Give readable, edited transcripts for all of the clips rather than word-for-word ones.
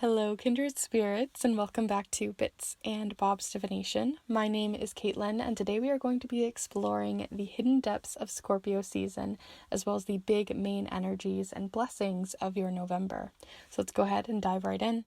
Hello, Kindred Spirits, and welcome back to Bits and Bob's Divination. My name is Caitlin, and today we are going to be exploring the hidden depths of Scorpio season, as well as the big main energies and blessings of your November. So let's go ahead and dive right in.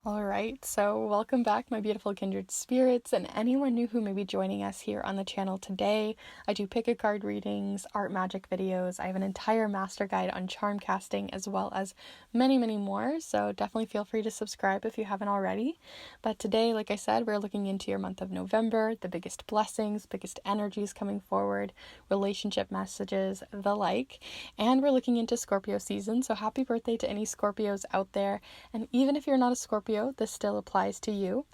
Alright, so welcome back, my beautiful kindred spirits, and anyone new who may be joining us here on the channel today. I do Pickacard readings, art magic videos. I have an entire master guide on charm casting, as well as many more, so definitely feel free to subscribe if you haven't already. But today, like I said, we're looking into your month of November, the biggest blessings, biggest energies coming forward, relationship messages, the like, and we're looking into Scorpio season, so happy birthday to any Scorpios out there, and even if you're not a Scorpio, this still applies to you.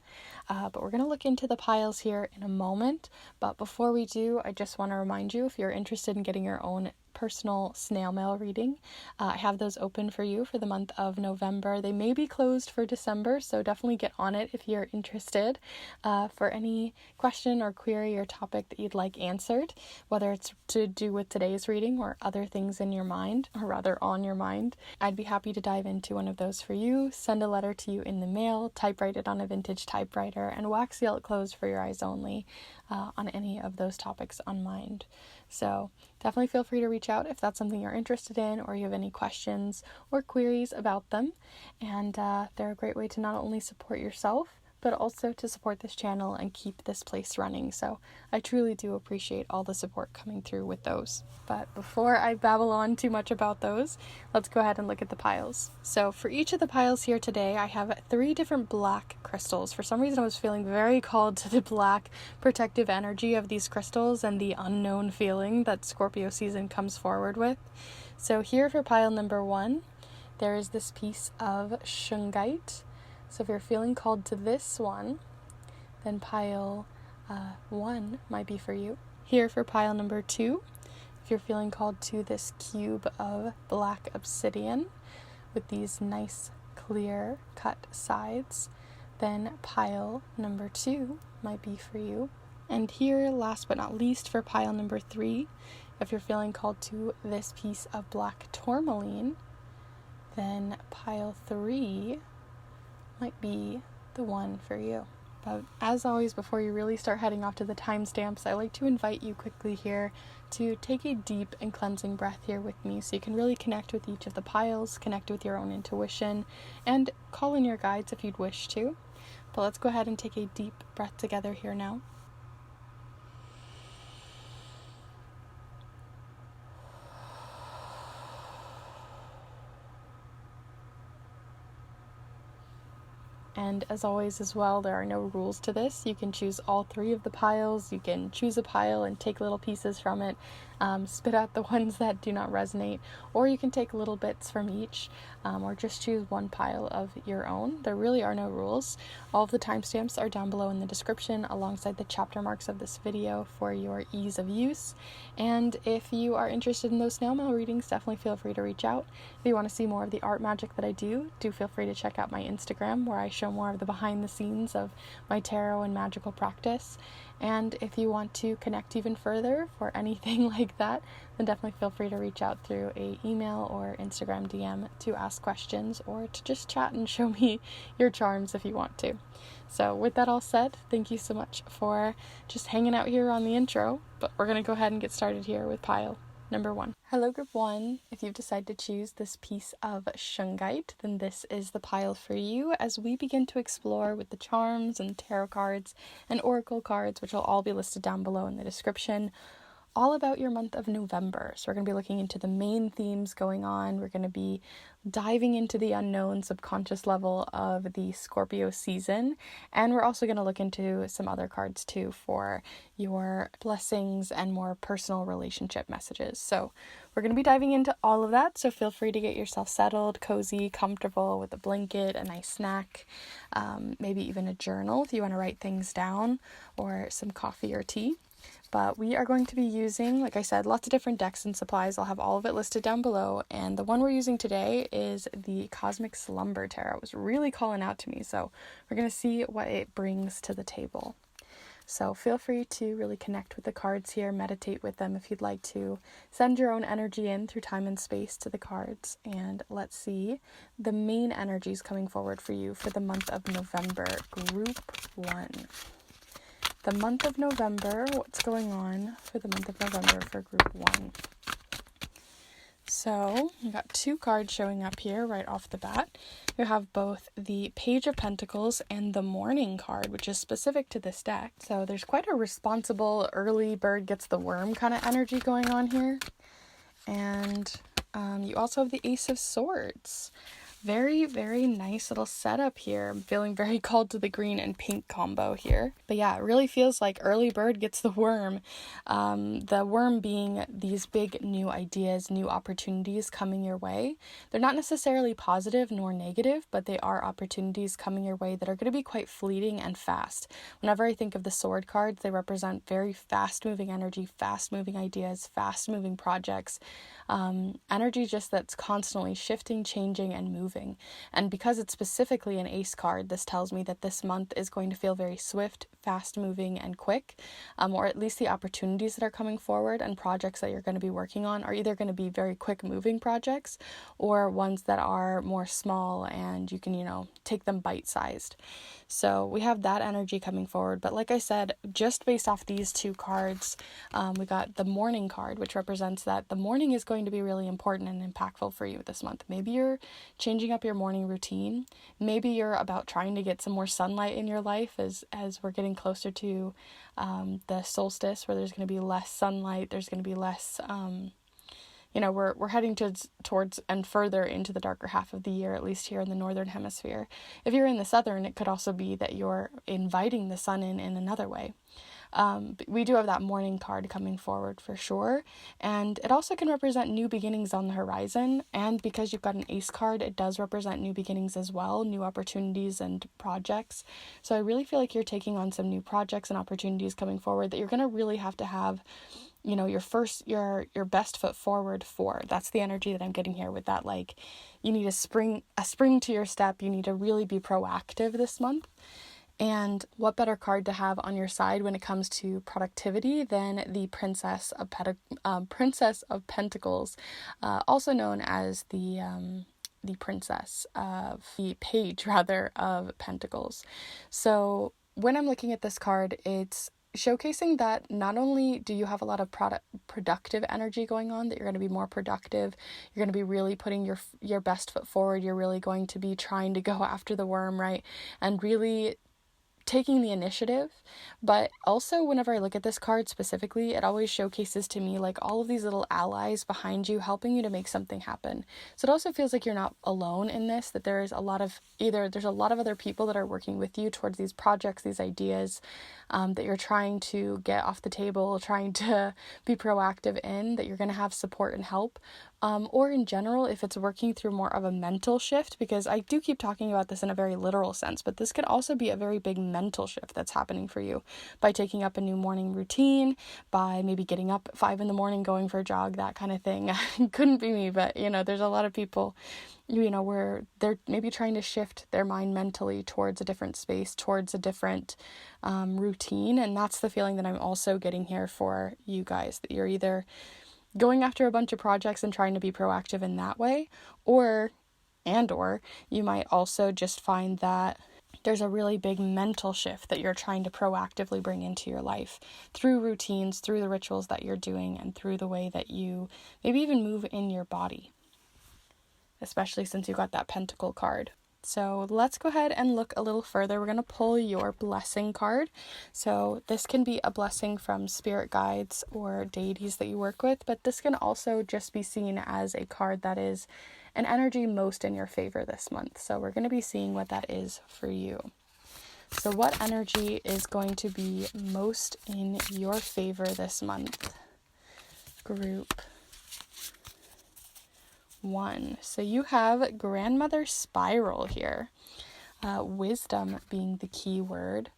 But we're going to look into the piles here in a moment. But before we do, I just want to remind you, if you're interested in getting your own personal snail mail reading, I have those open for you for the month of November. They may be closed for December, so definitely get on it if you're interested. For any question or query or topic that you'd like answered, whether it's to do with today's reading or other things in your mind, or rather on your mind, I'd be happy to dive into one of those for you, send a letter to you in the mail, typewrite it on a vintage typewriter, and wax seal it closed for your eyes only on any of those topics on mind. So definitely feel free to reach out if that's something you're interested in, or you have any questions or queries about them. And they're a great way to not only support yourself, but also to support this channel and keep this place running. So I truly do appreciate all the support coming through with those. But before I babble on too much about those, let's go ahead and look at the piles. So for each of the piles here today, I have 3 different black crystals. For some reason, I was feeling very called to the black protective energy of these crystals and the unknown feeling that Scorpio season comes forward with. So here for pile number 1, there is this piece of Shungite. So if you're feeling called to this one, then pile 1 might be for you. Here for pile number 2, if you're feeling called to this cube of black obsidian with these nice clear cut sides, then pile number 2 might be for you. And here, last but not least, for pile number 3, if you're feeling called to this piece of black tourmaline, then pile 3 might be the one for you. But as always, before you really start heading off to the timestamps, I like to invite you quickly here to take a deep and cleansing breath here with me, so you can really connect with each of the piles, connect with your own intuition, and call in your guides if you'd wish to. But let's go ahead and take a deep breath together here now. And as always as well, there are no rules to this. You can choose all 3 of the piles. You can choose a pile and take little pieces from it, spit out the ones that do not resonate, or you can take little bits from each, or just choose one pile of your own. There really are no rules. All of the timestamps are down below in the description alongside the chapter marks of this video for your ease of use. And if you are interested in those snail mail readings, definitely feel free to reach out. If you want to see more of the art magic that I do feel free to check out my Instagram, where I show more of the behind the scenes of my tarot and magical practice. And if you want to connect even further for anything like that, then definitely feel free to reach out through a email or Instagram DM to ask questions, or to just chat and show me your charms if you want to. So with that all said, thank you so much for just hanging out here on the intro, but we're going to go ahead and get started here with pile number 1. Hello group 1, if you've decided to choose this piece of Shungite, then this is the pile for you as we begin to explore with the charms and tarot cards and oracle cards, which will all be listed down below in the description, all about your month of November. So we're going to be looking into the main themes going on. We're going to be diving into the unknown subconscious level of the Scorpio season. And we're also going to look into some other cards too for your blessings and more personal relationship messages. So we're going to be diving into all of that. So feel free to get yourself settled, cozy, comfortable with a blanket, a nice snack, maybe even a journal if you want to write things down, or some coffee or tea. But we are going to be using, like I said, lots of different decks and supplies. I'll have all of it listed down below. And the one we're using today is the Cosmic Slumber Tarot. It was really calling out to me. So we're going to see what it brings to the table. So feel free to really connect with the cards here, meditate with them if you'd like to. Send your own energy in through time and space to the cards. And let's see the main energies coming forward for you for the month of November, Group 1. The month of November, what's going on for the month of November for Group 1? So, you got 2 cards showing up here right off the bat. You have both the Page of Pentacles and the Morning card, which is specific to this deck. So there's quite a responsible early bird gets the worm kind of energy going on here. And you also have the Ace of Swords. Very, very nice little setup here. I'm feeling very called to the green and pink combo here. But yeah, it really feels like early bird gets the worm. The worm being these big new ideas, new opportunities coming your way. They're not necessarily positive nor negative, but they are opportunities coming your way that are going to be quite fleeting and fast. Whenever I think of the sword cards, they represent very fast-moving energy, fast-moving ideas, fast-moving projects. Energy just that's constantly shifting, changing, and moving. And because it's specifically an ace card, this tells me that this month is going to feel very swift, fast moving, and quick, or at least the opportunities that are coming forward and projects that you're going to be working on are either going to be very quick moving projects or ones that are more small and you can, take them bite-sized. So we have that energy coming forward. But like I said, just based off these 2 cards, we got the Morning card, which represents that the morning is going to be really important and impactful for you this month. Maybe you're changing up your morning routine. Maybe you're about trying to get some more sunlight in your life as we're getting closer to the solstice, where there's going to be less sunlight. There's going to be less, we're heading towards and further into the darker half of the year, at least here in the northern hemisphere. If you're in the southern, it could also be that you're inviting the sun in another way. But we do have that Morning card coming forward for sure, and it also can represent new beginnings on the horizon, and because you've got an Ace card, it does represent new beginnings as well, new opportunities and projects. So I really feel like you're taking on some new projects and opportunities coming forward that you're going to really have to have your best foot forward for. That's the energy that I'm getting here with that, like, you need a spring to your step. You need to really be proactive this month. And what better card to have on your side when it comes to productivity than the Princess of Pentacles, also known as the Page of Pentacles. So when I'm looking at this card, it's showcasing that not only do you have a lot of productive energy going on, that you're going to be more productive, you're going to be really putting your best foot forward, you're really going to be trying to go after the worm, right? And really taking the initiative. But also, whenever I look at this card specifically, it always showcases to me like all of these little allies behind you helping you to make something happen. So it also feels like you're not alone in this, that there's a lot of other people that are working with you towards these projects, these ideas, that you're trying to get off the table, trying to be proactive in, that you're going to have support and help. Or in general, if it's working through more of a mental shift, because I do keep talking about this in a very literal sense, but this could also be a very big mental shift that's happening for you by taking up a new morning routine, by maybe getting up at 5 a.m, going for a jog, that kind of thing. Couldn't be me, but there's a lot of people, where they're maybe trying to shift their mind mentally towards a different space, towards a different routine. And that's the feeling that I'm also getting here for you guys, that you're either going after a bunch of projects and trying to be proactive in that way, or you might also just find that there's a really big mental shift that you're trying to proactively bring into your life through routines, through the rituals that you're doing, and through the way that you maybe even move in your body, especially since you got that Pentacle card. So let's go ahead and look a little further. We're going to pull your blessing card. So this can be a blessing from spirit guides or deities that you work with, but this can also just be seen as a card that is an energy most in your favor this month. So we're going to be seeing what that is for you. So what energy is going to be most in your favor this month? Group 1. So you have Grandmother Spiral here. Wisdom being the key word.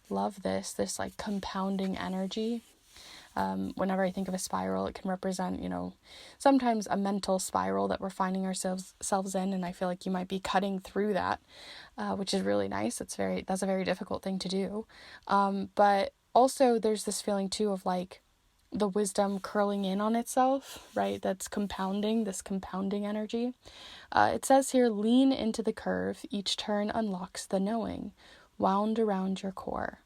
Love this like compounding energy. Whenever I think of a spiral, it can represent, sometimes a mental spiral that we're finding ourselves in, and I feel like you might be cutting through that, which is really nice. That's a very difficult thing to do. But also there's this feeling too of like the wisdom curling in on itself, right? That's this compounding energy. It says here, lean into the curve. Each turn unlocks the knowing, wound around your core.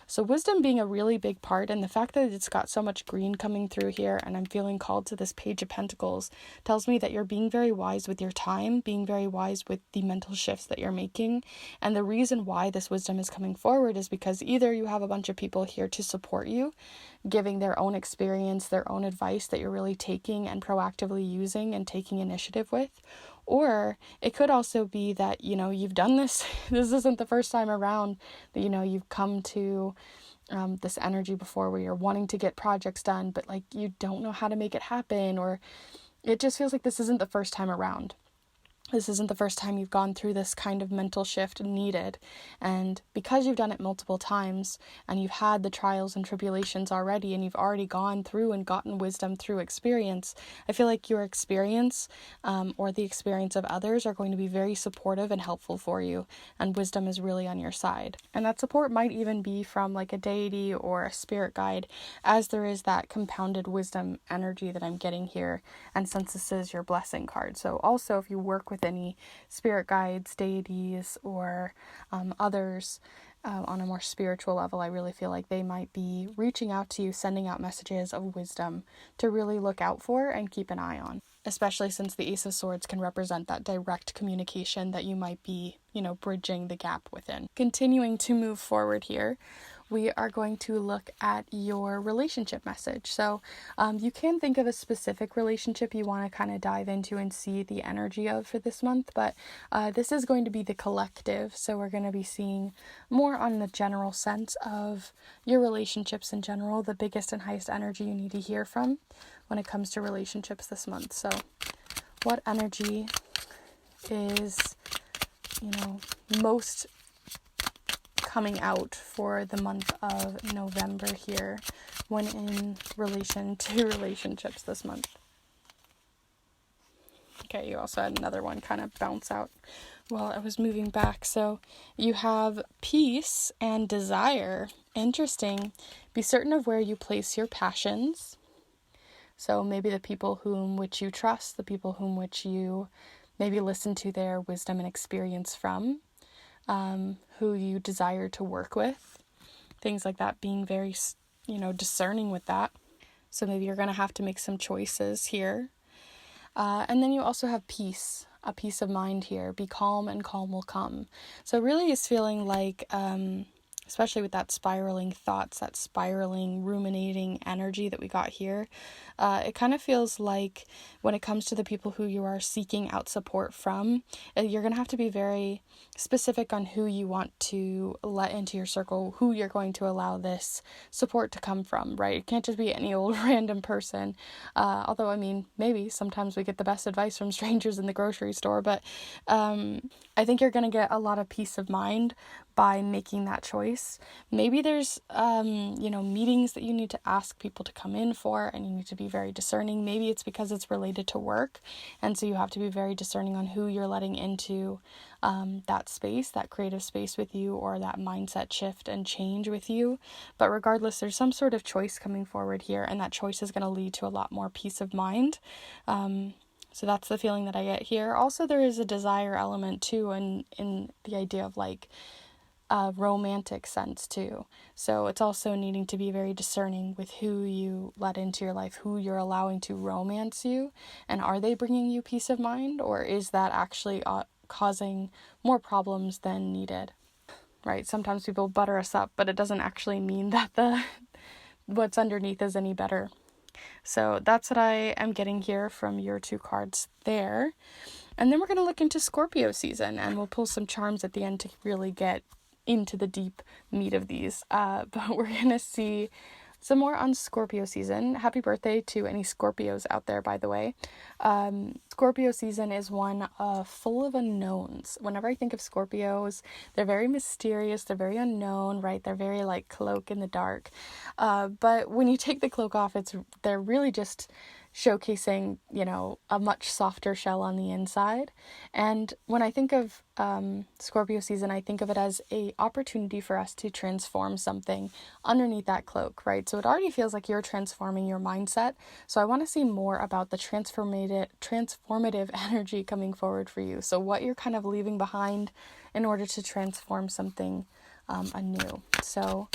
So wisdom being a really big part, and the fact that it's got so much green coming through here, and I'm feeling called to this Page of Pentacles, tells me that you're being very wise with your time, being very wise with the mental shifts that you're making. And the reason why this wisdom is coming forward is because either you have a bunch of people here to support you, giving their own experience, their own advice that you're really taking and proactively using and taking initiative with, or it could also be that, you've done this. This isn't the first time around that, you've come to this energy before where you're wanting to get projects done, but like you don't know how to make it happen, or it just feels like this isn't the first time around. This isn't the first time you've gone through this kind of mental shift needed. And because you've done it multiple times and you've had the trials and tribulations already, and you've already gone through and gotten wisdom through experience, I feel like your experience or the experience of others are going to be very supportive and helpful for you. And wisdom is really on your side. And that support might even be from like a deity or a spirit guide, as there is that compounded wisdom energy that I'm getting here. And since this is your blessing card. So also if you work with any spirit guides, deities, or others on a more spiritual level, I really feel like they might be reaching out to you, sending out messages of wisdom to really look out for and keep an eye on, especially since the Ace of Swords can represent that direct communication that you might be, bridging the gap within. Continuing to move forward here, we are going to look at your relationship message. So you can think of a specific relationship you want to kind of dive into and see the energy of for this month, but this is going to be the collective. So we're going to be seeing more on the general sense of your relationships in general, the biggest and highest energy you need to hear from when it comes to relationships this month. So what energy is, most coming out for the month of November here when in relation to relationships this month? Okay, you also had another one kind of bounce out while I was moving back. So you have peace and desire. Interesting. Be certain of where you place your passions. So maybe the people which you trust, the people which you maybe listen to their wisdom and experience from, who you desire to work with, things like that, being very, discerning with that. So maybe you're going to have to make some choices here. And then you also have peace, a peace of mind here. Be calm and calm will come. So really is feeling like, especially with that spiraling thoughts, that spiraling, ruminating energy that we got here, it kind of feels like when it comes to the people who you are seeking out support from, you're going to have to be very specific on who you want to let into your circle, who you're going to allow this support to come from, right? It can't just be any old random person. Although, I mean, maybe sometimes we get the best advice from strangers in the grocery store, but I think you're going to get a lot of peace of mind by making that choice. Maybe there's, meetings that you need to ask people to come in for, and you need to be very discerning. Maybe it's because it's related to work, and so you have to be very discerning on who you're letting into that space, that creative space with you, or that mindset shift and change with you. But regardless, there's some sort of choice coming forward here, and that choice is going to lead to a lot more peace of mind. So that's the feeling that I get here. Also, there is a desire element too, in the idea of like a romantic sense too. So it's also needing to be very discerning with who you let into your life, who you're allowing to romance you, and are they bringing you peace of mind, or is that actually causing more problems than needed? Right? Sometimes people butter us up, but it doesn't actually mean that what's underneath is any better. So that's what I am getting here from your two cards there. And then we're going to look into Scorpio season, and we'll pull some charms at the end to really get into the deep meat of these. But we're going to see Some more on Scorpio season. Happy birthday to any Scorpios out there, by the way. Scorpio season is one full of unknowns. Whenever I think of Scorpios, they're very mysterious, they're very unknown, right? They're very like cloak in the dark. But when you take the cloak off, they're really just showcasing, a much softer shell on the inside. And when I think of Scorpio season, I think of it as a opportunity for us to transform something underneath that cloak, right? So it already feels like you're transforming your mindset. So I want to see more about the transformative energy coming forward for you. So what you're kind of leaving behind in order to transform something anew. So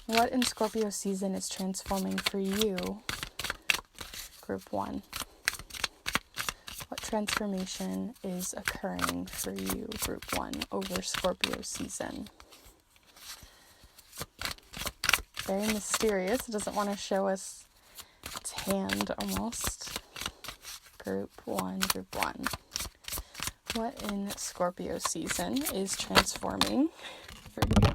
what in Scorpio season is transforming for you? Group 1. What transformation is occurring for you, Group 1, over Scorpio season? Very mysterious. It doesn't want to show us its hand almost. Group 1. What in Scorpio season is transforming for you?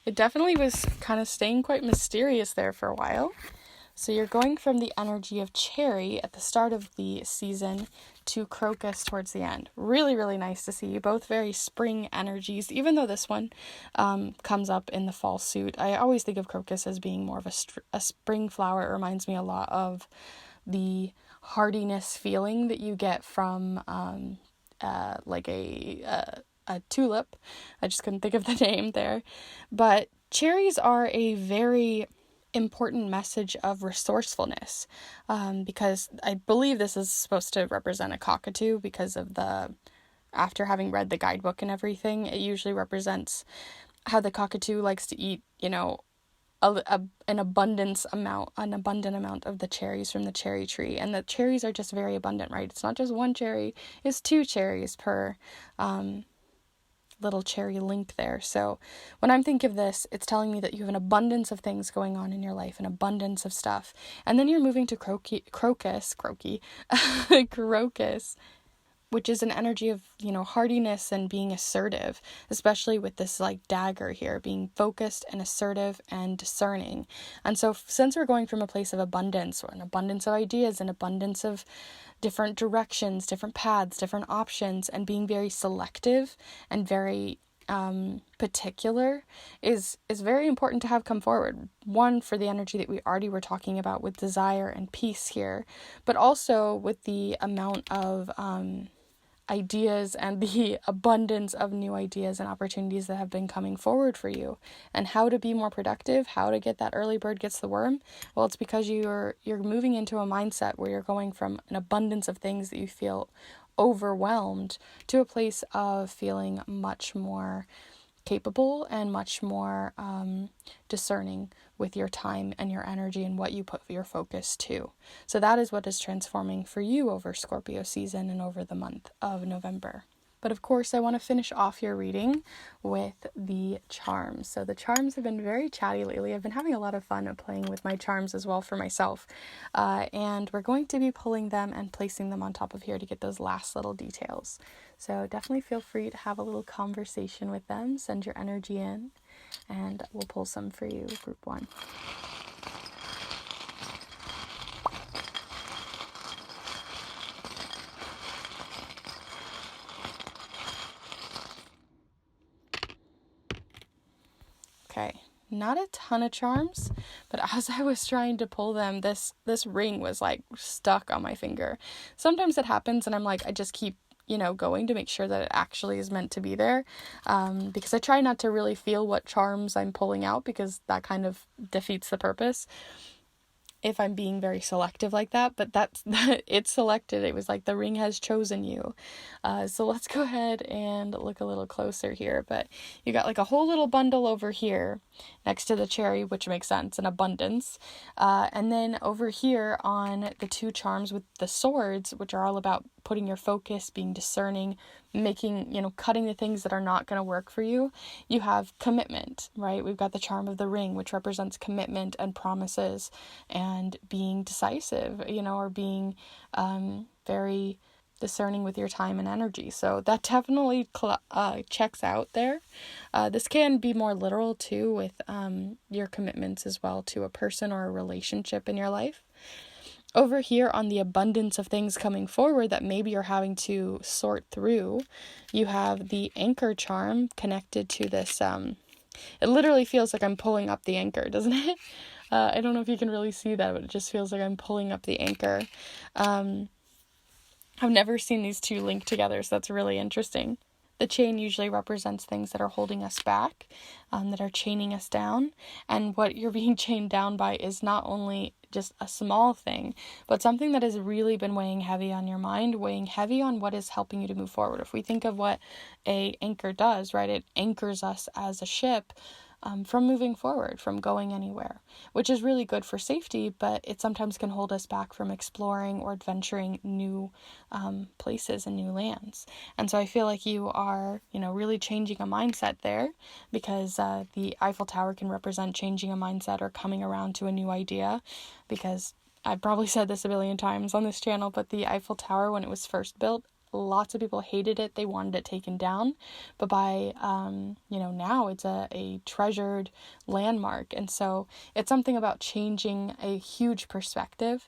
It definitely was kind of staying quite mysterious there for a while. So you're going from the energy of cherry at the start of the season to crocus towards the end. Really, really nice to see. Both very spring energies, even though this one comes up in the fall suit. I always think of crocus as being more of a spring flower. It reminds me a lot of the hardiness feeling that you get from like a tulip. I just couldn't think of the name there. But cherries are a very important message of resourcefulness, because I believe this is supposed to represent a cockatoo because of after having read the guidebook and everything, it usually represents how the cockatoo likes to eat, an abundant amount of the cherries from the cherry tree. And the cherries are just very abundant, right? It's not just one cherry, it's 2 cherries per little cherry link there. So when I'm thinking of this, it's telling me that you have an abundance of things going on in your life, an abundance of stuff. And then you're moving to crocus, which is an energy of, hardiness and being assertive, especially with this like dagger here, being focused and assertive and discerning. And so since we're going from a place of abundance, or an abundance of ideas, an abundance of different directions, different paths, different options, and being very selective and very particular is very important to have come forward. One, for the energy that we already were talking about with desire and peace here, but also with the amount of ideas and the abundance of new ideas and opportunities that have been coming forward for you, and how to be more productive, how to get that early bird gets the worm. Well, it's because you're moving into a mindset where you're going from an abundance of things that you feel overwhelmed to a place of feeling much more capable and much more discerning with your time and your energy and what you put your focus to. So that is what is transforming for you over Scorpio season and over the month of November. But of course, I want to finish off your reading with the charms. So the charms have been very chatty lately. I've been having a lot of fun playing with my charms as well for myself. And we're going to be pulling them and placing them on top of here to get those last little details. So definitely feel free to have a little conversation with them. Send your energy in and we'll pull some for you, Group 1. Okay, not a ton of charms, but as I was trying to pull them, this ring was like stuck on my finger. Sometimes it happens and I'm like, I just keep, going to make sure that it actually is meant to be there, because I try not to really feel what charms I'm pulling out, because that kind of defeats the purpose if I'm being very selective like that. But it's selected. It was like the ring has chosen you. So let's go ahead and look a little closer here. But you got like a whole little bundle over here next to the cherry, which makes sense, an abundance. And then over here on the 2 charms with the swords, which are all about putting your focus, being discerning, making, cutting the things that are not going to work for you. You have commitment, right? We've got the charm of the ring, which represents commitment and promises and being decisive, or being very discerning with your time and energy. So that definitely checks out there. This can be more literal too with your commitments as well to a person or a relationship in your life. Over here on the abundance of things coming forward that maybe you're having to sort through, you have the anchor charm connected to this. It literally feels like I'm pulling up the anchor, doesn't it? I don't know if you can really see that, but it just feels like I'm pulling up the anchor. I've never seen these two linked together, so that's really interesting. The chain usually represents things that are holding us back, that are chaining us down. And what you're being chained down by is not only just a small thing, but something that has really been weighing heavy on your mind, weighing heavy on what is helping you to move forward. If we think of what an anchor does, right, it anchors us as a ship from moving forward, from going anywhere, which is really good for safety, but it sometimes can hold us back from exploring or adventuring new places and new lands. And so I feel like you are, really changing a mindset there, because the Eiffel Tower can represent changing a mindset or coming around to a new idea, because I've probably said this a billion times on this channel, but the Eiffel Tower, when it was first built, lots of people hated it. They wanted it taken down. But by, now it's a treasured landmark. And so it's something about changing a huge perspective,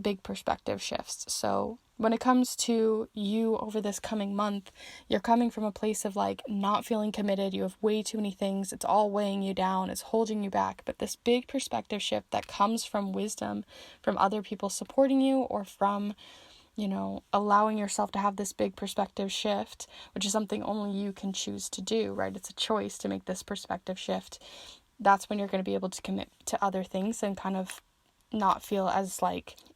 big perspective shifts. So when it comes to you over this coming month, you're coming from a place of not feeling committed. You have way too many things. It's all weighing you down. It's holding you back. But this big perspective shift that comes from wisdom, from other people supporting you, or from allowing yourself to have this big perspective shift, which is something only you can choose to do, right? It's a choice to make this perspective shift. That's when you're going to be able to commit to other things and kind of not feel as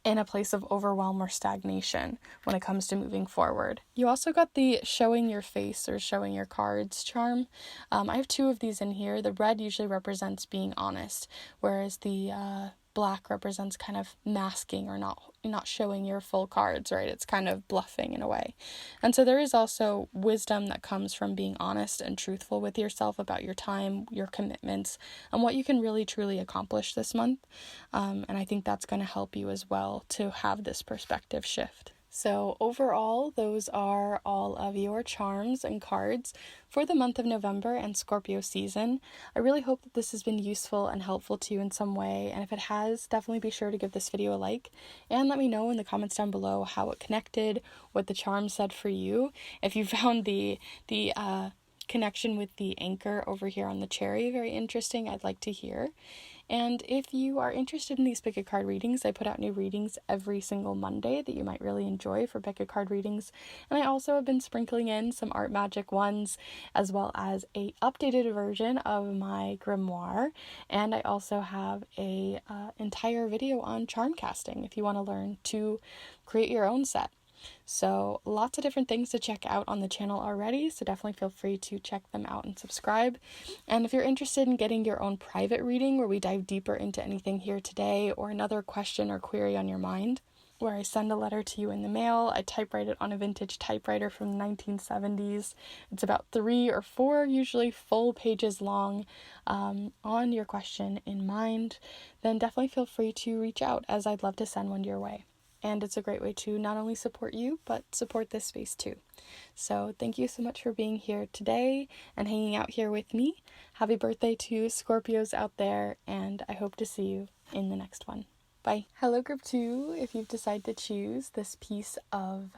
in a place of overwhelm or stagnation when it comes to moving forward. You also got the showing your face or showing your cards charm. I have two of these in here. The red usually represents being honest, whereas the black represents kind of masking or not showing your full cards, right? It's kind of bluffing in a way. And so there is also wisdom that comes from being honest and truthful with yourself about your time, your commitments, and what you can really truly accomplish this month. And I think that's going to help you as well to have this perspective shift. So overall, those are all of your charms and cards for the month of November and Scorpio season. I really hope that this has been useful and helpful to you in some way, and if it has, definitely be sure to give this video a like, and let me know in the comments down below how it connected, what the charm said for you. If you found the connection with the anchor over here on the cherry very interesting, I'd like to hear. And if you are interested in these Pickacard readings, I put out new readings every single Monday that you might really enjoy for Pickacard readings. And I also have been sprinkling in some Art Magick ones, as well as a updated version of my grimoire. And I also have a entire video on charm casting if you want to learn to create your own set. So lots of different things to check out on the channel already, so definitely feel free to check them out and subscribe. And if you're interested in getting your own private reading where we dive deeper into anything here today, or another question or query on your mind, where I send a letter to you in the mail, I typewrite it on a vintage typewriter from the 1970s. It's about 3 or 4 usually full pages long, on your question in mind, then definitely feel free to reach out, as I'd love to send one your way. And it's a great way to not only support you, but support this space too. So thank you so much for being here today and hanging out here with me. Happy birthday to Scorpios out there, and I hope to see you in the next one. Bye. Hello, group 2. If you've decided to choose this piece of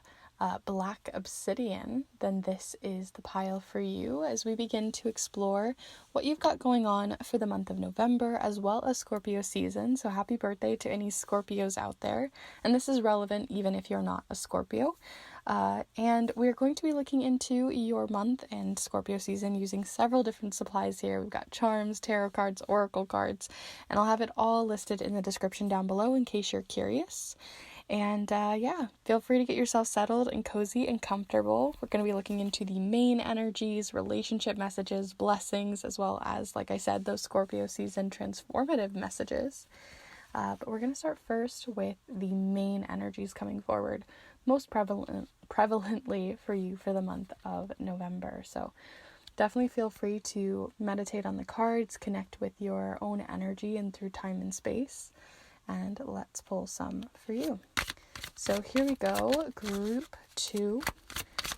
black obsidian, then this is the pile for you as we begin to explore what you've got going on for the month of November, as well as Scorpio season. So happy birthday to any Scorpios out there. And this is relevant even if you're not a Scorpio. And we're going to be looking into your month and Scorpio season using several different supplies here. We've got charms, tarot cards, oracle cards, and I'll have it all listed in the description down below in case you're curious. And feel free to get yourself settled and cozy and comfortable. We're going to be looking into the main energies, relationship messages, blessings, as well as, like I said, those Scorpio season transformative messages. But we're going to start first with the main energies coming forward, most prevalently for you for the month of November. So definitely feel free to meditate on the cards, connect with your own energy and through time and space. And let's pull some for you. So here we go, group 2.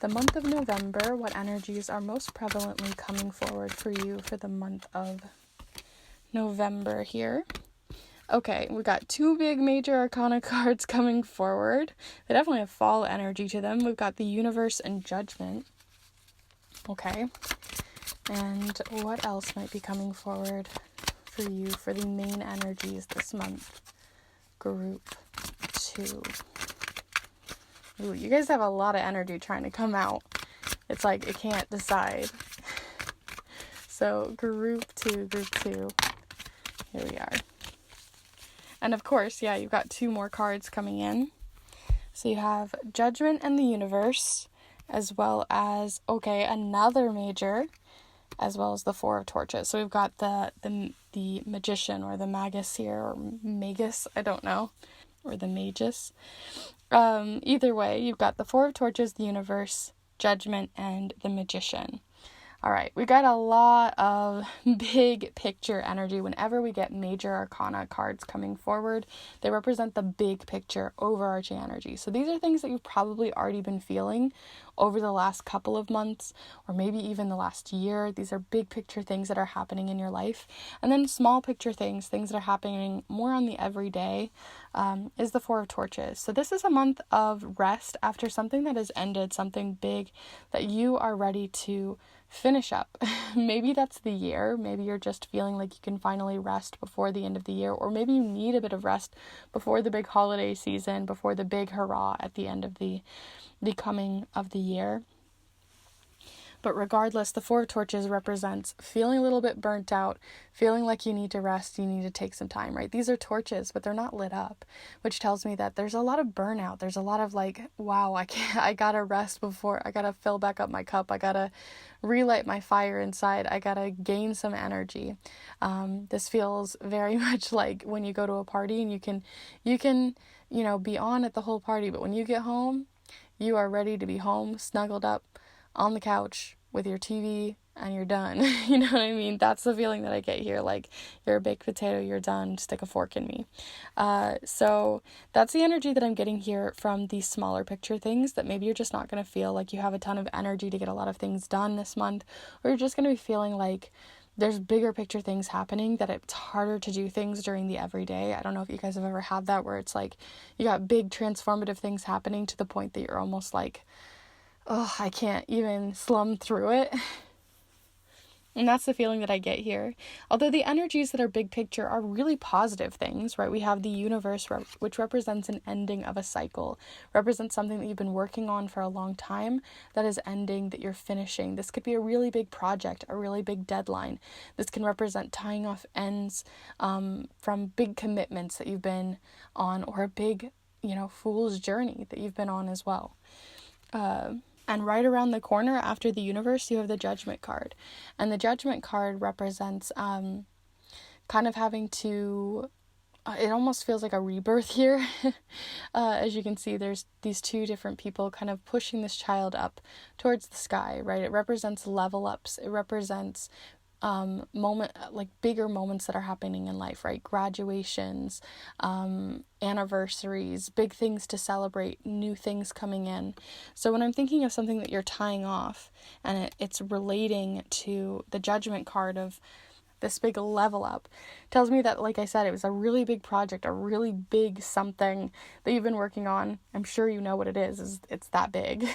The month of November, what energies are most prevalently coming forward for you for the month of November here? Okay, we got 2 big major arcana cards coming forward. They definitely have fall energy to them. We've got the Universe and Judgment. Okay. And what else might be coming forward for you for the main energies this month? Group 2. Ooh, you guys have a lot of energy trying to come out. It's like it can't decide. So group 2. Here we are. And of course, yeah, you've got 2 more cards coming in. So you have Judgment and the Universe, as well as, okay, another major, as well as the 4 of Torches. So we've got the Magician or the Magus here, or Magus, I don't know, or the Magus. Either way, you've got the 4 of Torches, the Universe, Judgment, and the Magician. All right, we got a lot of big picture energy. Whenever we get major arcana cards coming forward, they represent the big picture, overarching energy. So these are things that you've probably already been feeling over the last couple of months, or maybe even the last year. These are big picture things that are happening in your life. And then small picture things that are happening more on the everyday, is the 4 of Torches. So this is a month of rest after something that has ended, something big that you are ready to finish up. Maybe that's the year. Maybe you're just feeling like you can finally rest before the end of the year, or maybe you need a bit of rest before the big holiday season, before the big hurrah at the end of the coming of the year. But regardless, the 4 of Torches represents feeling a little bit burnt out, feeling like you need to rest, you need to take some time, right? These are torches, but they're not lit up, which tells me that there's a lot of burnout. There's a lot of like, wow, I gotta rest before, I gotta fill back up my cup. I gotta relight my fire inside. I gotta gain some energy. This feels very much like when you go to a party and you can, be on at the whole party, but when you get home, you are ready to be home, snuggled up on the couch with your TV, and you're done. You know what I mean? That's the feeling that I get here. Like, you're a baked potato, you're done, stick a fork in me. So that's the energy that I'm getting here from these smaller picture things, that maybe you're just not going to feel like you have a ton of energy to get a lot of things done this month, or you're just going to be feeling like there's bigger picture things happening, that it's harder to do things during the everyday. I don't know if you guys have ever had that, where it's like you got big transformative things happening to the point that you're almost like, oh, I can't even slum through it. And that's the feeling that I get here. Although the energies that are big picture are really positive things, right? We have the Universe, which represents an ending of a cycle, represents something that you've been working on for a long time that is ending, that you're finishing. This could be a really big project, a really big deadline. This can represent tying off ends from big commitments that you've been on, or a big, fool's journey that you've been on as well. And right around the corner after the Universe, you have the Judgment card. And the Judgment card represents kind of having to, it almost feels like a rebirth here. As you can see, there's these 2 different people kind of pushing this child up towards the sky, right? It represents level ups. It represents bigger moments that are happening in life, right? Graduations, anniversaries, big things to celebrate, new things coming in. So when I'm thinking of something that you're tying off, and it's relating to the Judgment card of this big level up, tells me that, like I said, it was a really big project, a really big something that you've been working on. I'm sure you know what it is it's that big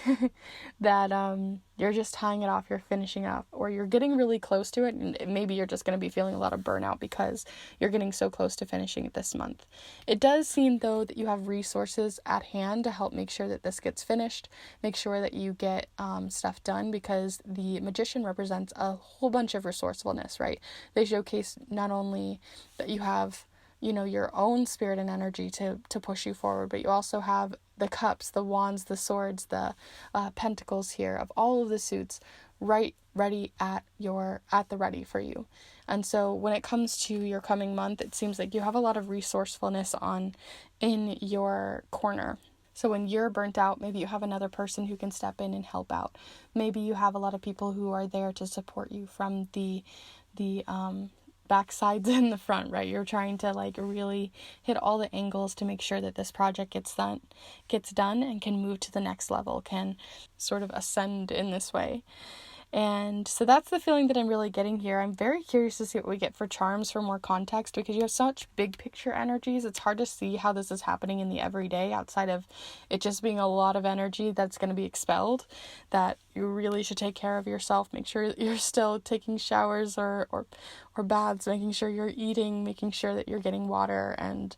that you're just tying it off, you're finishing up, or you're getting really close to it, and maybe you're just going to be feeling a lot of burnout because you're getting so close to finishing it this month. It does seem, though, that you have resources at hand to help make sure that this gets finished, make sure that you get stuff done, because the Magician represents a whole bunch of resourcefulness, right? They showcase not only that you have, your own spirit and energy to push you forward, but you also have the cups, the wands, the swords, the pentacles here, of all of the suits ready at the ready for you. And so when it comes to your coming month, it seems like you have a lot of resourcefulness in your corner. So when you're burnt out, maybe you have another person who can step in and help out. Maybe you have a lot of people who are there to support you from backsides in the front, right? You're trying to like really hit all the angles to make sure that this project gets done and can move to the next level, can sort of ascend in this way. And so that's the feeling that I'm really getting here. I'm very curious to see what we get for charms for more context, because you have such big picture energies. It's hard to see how this is happening in the everyday outside of it just being a lot of energy that's going to be expelled, that you really should take care of yourself. Make sure that you're still taking showers or baths, making sure you're eating, making sure that you're getting water and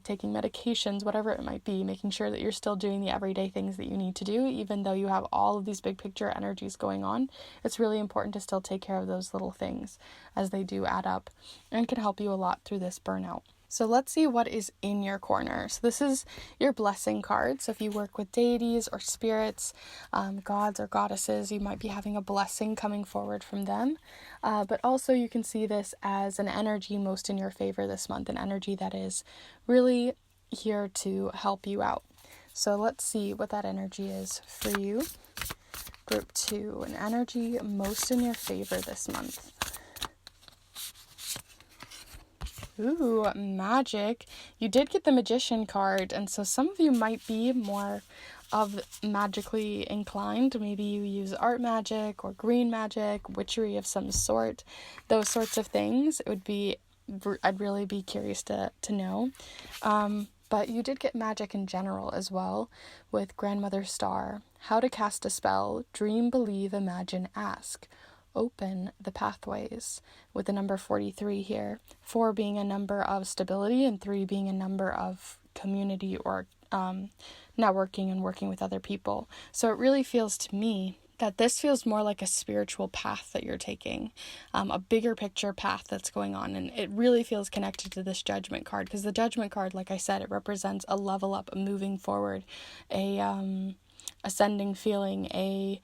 taking medications, whatever it might be, making sure that you're still doing the everyday things that you need to do, even though you have all of these big picture energies going on. It's really important to still take care of those little things, as they do add up and can help you a lot through this burnout. So let's see what is in your corner. So this is your blessing card. So if you work with deities or spirits, gods or goddesses, you might be having a blessing coming forward from them. But also you can see this as an energy most in your favor this month, an energy that is really here to help you out. So let's see what that energy is for you. Group 2, an energy most in your favor this month. Ooh, Magick. You did get the Magician card, and so some of you might be more of magically inclined. Maybe you use art magic or green magic, witchery of some sort, those sorts of things. I'd really be curious to know. But you did get magic in general as well, with Grandmother Star. How to cast a spell, dream, believe, imagine, ask. Open the pathways, with the number 43 here. 4 being a number of stability and 3 being a number of community or networking and working with other people. So it really feels to me that this feels more like a spiritual path that you're taking, a bigger picture path that's going on. And it really feels connected to this Judgment card, because the Judgment card, like I said, it represents a level up, a moving forward, a ascending feeling, a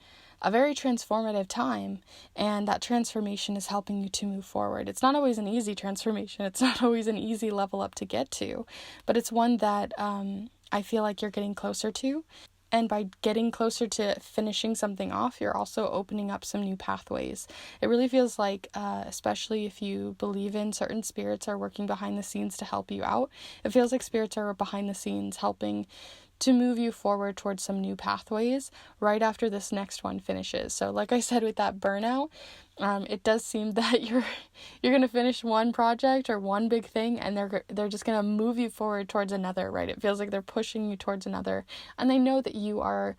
very transformative time, and that transformation is helping you to move forward. It's not always an easy transformation. It's not always an easy level up to get to, but it's one that I feel like you're getting closer to. And by getting closer to finishing something off, you're also opening up some new pathways. It really feels like, especially if you believe in certain spirits are working behind the scenes to help you out, it feels like spirits are behind the scenes helping to move you forward towards some new pathways right after this next one finishes. So like I said, with that burnout, it does seem that you're going to finish one project or one big thing, and they're just going to move you forward towards another, right? It feels like they're pushing you towards another, and they know that you are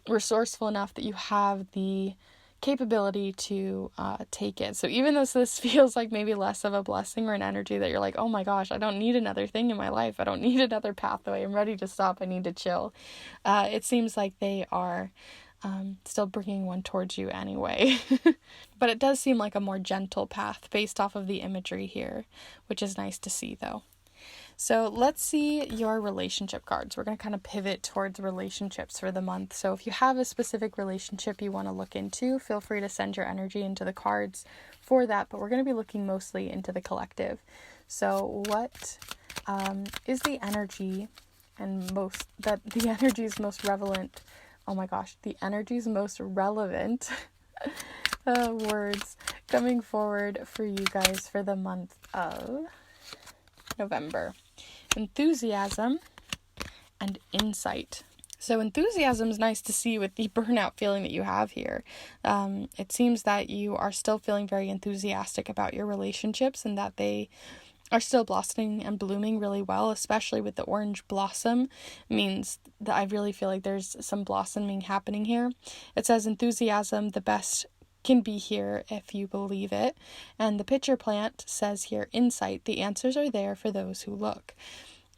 resourceful enough, that you have the capability to take it. So even though this feels like maybe less of a blessing or an energy that you're like, oh my gosh, I don't need another thing in my life, I don't need another pathway, I'm ready to stop, I need to chill, it seems like they are still bringing one towards you anyway. But it does seem like a more gentle path based off of the imagery here, which is nice to see though. So let's see your relationship cards. We're going to kind of pivot towards relationships for the month. So if you have a specific relationship you want to look into, feel free to send your energy into the cards for that. But we're going to be looking mostly into the collective. So what is the energy the energy's most relevant? Oh my gosh, the energy's most relevant words coming forward for you guys for the month of November. Enthusiasm and insight. So enthusiasm is nice to see with the burnout feeling that you have here. It seems that you are still feeling very enthusiastic about your relationships and that they are still blossoming and blooming really well, especially with the orange blossom. Means that I really feel like there's some blossoming happening here. It says enthusiasm, the best can be here if you believe it. And the picture plant says here, insight, the answers are there for those who look.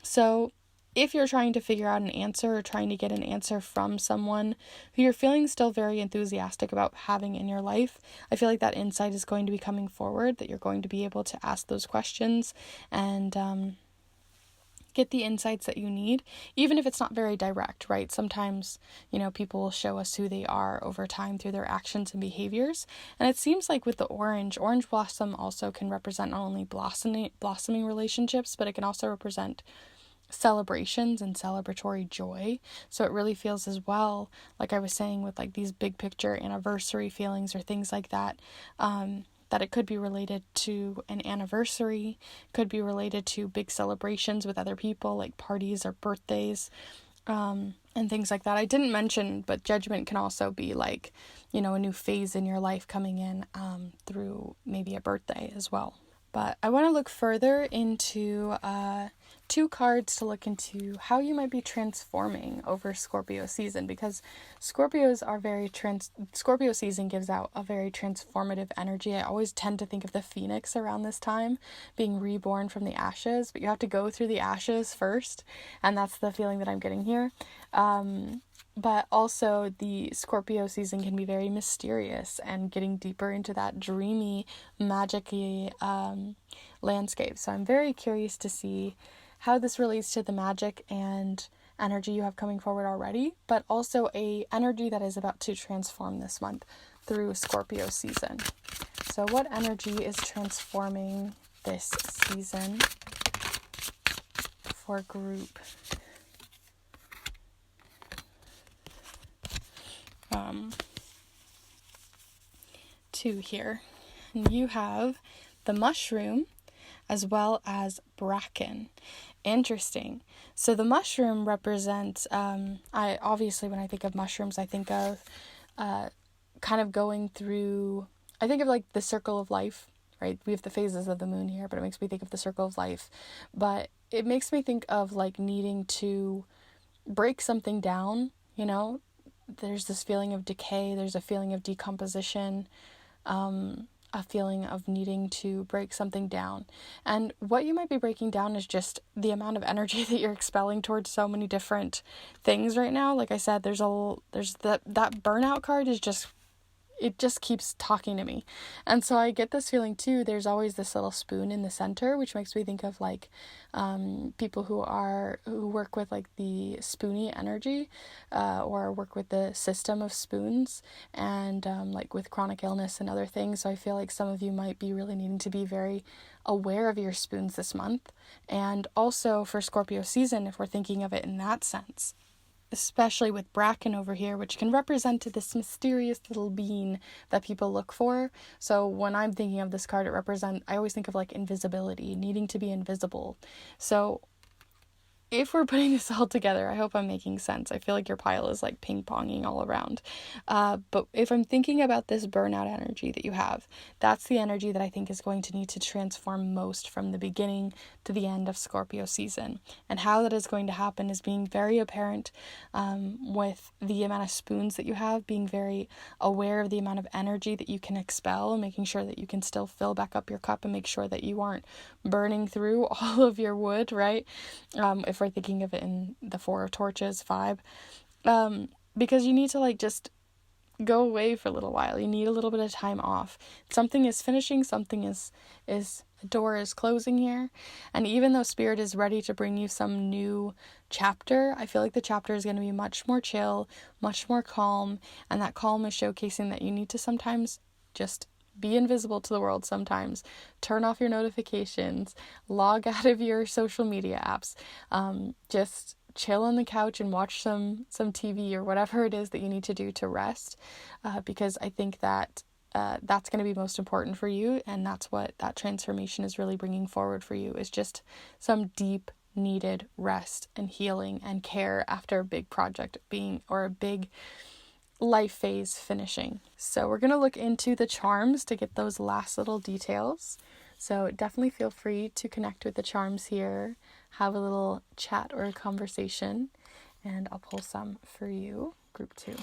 So if you're trying to figure out an answer or trying to get an answer from someone who you're feeling still very enthusiastic about having in your life, I feel like that insight is going to be coming forward, that you're going to be able to ask those questions and get the insights that you need, even if it's not very direct, right? Sometimes, people will show us who they are over time through their actions and behaviors. And it seems like with the orange blossom also can represent not only blossoming relationships, but it can also represent celebrations and celebratory joy. So it really feels as well, like I was saying, with like these big picture anniversary feelings or things like that, that it could be related to an anniversary, could be related to big celebrations with other people, like parties or birthdays, and things like that. I didn't mention, but Judgment can also be like, a new phase in your life coming in through maybe a birthday as well. But I want to look further into 2 cards to look into how you might be transforming over Scorpio season, because Scorpio season gives out a very transformative energy. I always tend to think of the phoenix around this time, being reborn from the ashes, but you have to go through the ashes first, and that's the feeling that I'm getting here. But also the Scorpio season can be very mysterious and getting deeper into that dreamy, magic-y landscape. So I'm very curious to see how this relates to the magic and energy you have coming forward already, but also a energy that is about to transform this month through Scorpio season. So what energy is transforming this season for group? Two here. And you have the mushroom as well as bracken. Interesting. So the mushroom represents, when I think of mushrooms, I think of kind of going through, I think of like the circle of life, right? We have the phases of the moon here, but it makes me think of the circle of life. But it makes me think of like needing to break something down, There's this feeling of decay, there's a feeling of decomposition, a feeling of needing to break something down. And what you might be breaking down is just the amount of energy that you're expelling towards so many different things right now. Like I said, there's that burnout card is just, it just keeps talking to me. And so I get this feeling too, there's always this little spoon in the center, which makes me think of like people who work with like the spoony energy, or work with the system of spoons, and like with chronic illness and other things. So I feel like some of you might be really needing to be very aware of your spoons this month. And also for Scorpio season, if we're thinking of it in that sense, especially with bracken over here, which can represent this mysterious little being that people look for. So when I'm thinking of this card, I always think of like invisibility, needing to be invisible. So if we're putting this all together, I hope I'm making sense. I feel like your pile is like ping-ponging all around. But if I'm thinking about this burnout energy that you have, that's the energy that I think is going to need to transform most from the beginning to the end of Scorpio season. And how that is going to happen is being very apparent with the amount of spoons that you have, being very aware of the amount of energy that you can expel, and making sure that you can still fill back up your cup and make sure that you aren't burning through all of your wood, right? If we're thinking of it in the Four of Torches vibe, because you need to like just go away for a little while. You need a little bit of time off. Something is finishing, something is the door is closing here. And even though Spirit is ready to bring you some new chapter, I feel like the chapter is going to be much more chill, much more calm, and that calm is showcasing that you need to sometimes just be invisible to the world sometimes. Turn off your notifications, log out of your social media apps, just chill on the couch and watch some TV or whatever it is that you need to do to rest, because I think that that's going to be most important for you, and that's what that transformation is really bringing forward for you, is just some deep needed rest and healing and care after a big project or a big life phase finishing. So we're going to look into the charms to get those last little details. So definitely feel free to connect with the charms here, have a little chat or a conversation, and I'll pull some for you, group 2.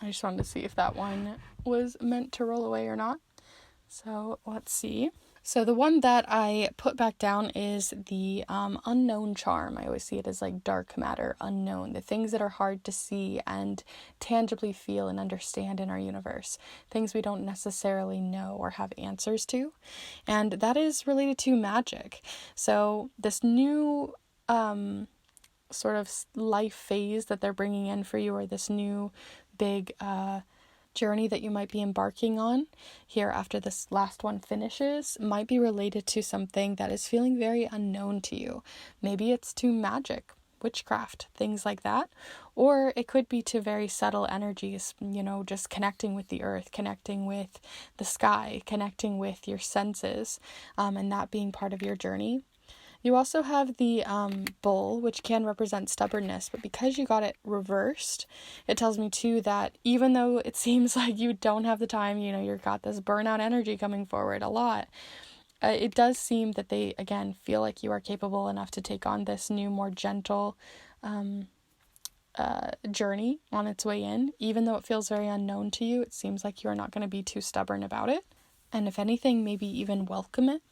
I just wanted to see if that one was meant to roll away or not. So let's see. So the one that I put back down is the unknown charm. I always see it as like dark matter, unknown, the things that are hard to see and tangibly feel and understand in our universe, things we don't necessarily know or have answers to. And that is related to magic. So this new sort of life phase that they're bringing in for you, or this new big journey that you might be embarking on here after this last one finishes, might be related to something that is feeling very unknown to you. Maybe it's to magic, witchcraft, things like that. Or it could be to very subtle energies, just connecting with the earth, connecting with the sky, connecting with your senses, and that being part of your journey. You also have the bull, which can represent stubbornness, but because you got it reversed, it tells me too that even though it seems like you don't have the time, you've got this burnout energy coming forward a lot, it does seem that they, again, feel like you are capable enough to take on this new, more gentle journey on its way in. Even though it feels very unknown to you, it seems like you are not going to be too stubborn about it. And if anything, maybe even welcome it.